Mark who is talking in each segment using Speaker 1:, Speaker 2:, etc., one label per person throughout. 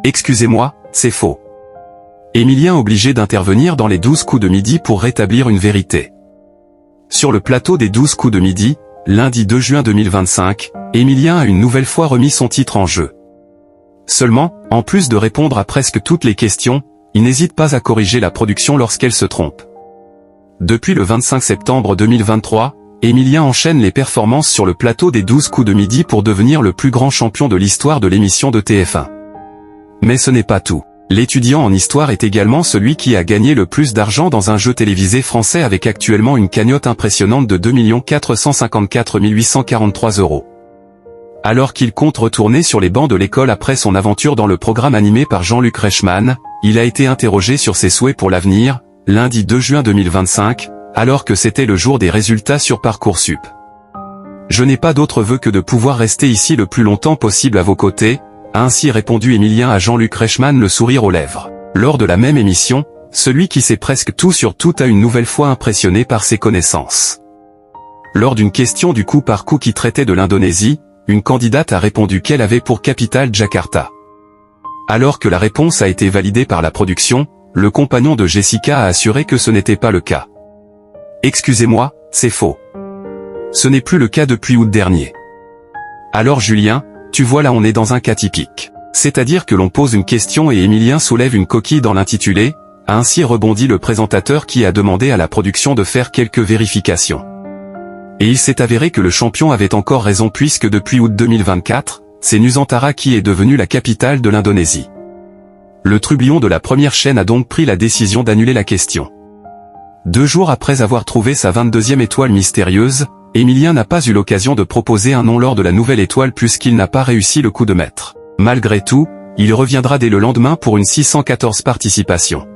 Speaker 1: Excusez-moi, c'est faux. Émilien obligé d'intervenir dans les 12 coups de midi pour rétablir une vérité. Sur le plateau des 12 coups de midi, lundi 2 juin 2025, Émilien a une nouvelle fois remis son titre en jeu. Seulement, en plus de répondre à presque toutes les questions, il n'hésite pas à corriger la production lorsqu'elle se trompe. Depuis le 25 septembre 2023, Émilien enchaîne les performances sur le plateau des 12 coups de midi pour devenir le plus grand champion de l'histoire de l'émission de TF1. Mais ce n'est pas tout. L'étudiant en histoire est également celui qui a gagné le plus d'argent dans un jeu télévisé français avec actuellement une cagnotte impressionnante de 2 454 843 €. Alors qu'il compte retourner sur les bancs de l'école après son aventure dans le programme animé par Jean-Luc Reichmann, il a été interrogé sur ses souhaits pour l'avenir, lundi 2 juin 2025, alors que c'était le jour des résultats sur Parcoursup. « Je n'ai pas d'autre vœu que de pouvoir rester ici le plus longtemps possible à vos côtés », a ainsi répondu Émilien à Jean-Luc Reichmann le sourire aux lèvres. Lors de la même émission, celui qui sait presque tout sur tout a une nouvelle fois impressionné par ses connaissances. Lors d'une question du coup par coup qui traitait de l'Indonésie, une candidate a répondu qu'elle avait pour capitale Jakarta. Alors que la réponse a été validée par la production, le compagnon de Jessica a assuré que ce n'était pas le cas. « Excusez-moi, c'est faux. Ce n'est plus le cas depuis août dernier. » Alors Julien, tu vois là on est dans un cas typique. C'est-à-dire que l'on pose une question et Émilien soulève une coquille dans l'intitulé, a ainsi rebondi le présentateur qui a demandé à la production de faire quelques vérifications. Et il s'est avéré que le champion avait encore raison puisque depuis août 2024, c'est Nusantara qui est devenue la capitale de l'Indonésie. Le trublion de la première chaîne a donc pris la décision d'annuler la question. 2 jours après avoir trouvé sa 22e étoile mystérieuse, Émilien n'a pas eu l'occasion de proposer un nom lors de la nouvelle étoile puisqu'il n'a pas réussi le coup de maître. Malgré tout, il reviendra dès le lendemain pour une 614 participation.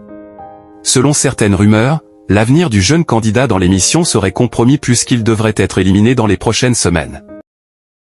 Speaker 1: Selon certaines rumeurs, l'avenir du jeune candidat dans l'émission serait compromis puisqu'il devrait être éliminé dans les prochaines semaines.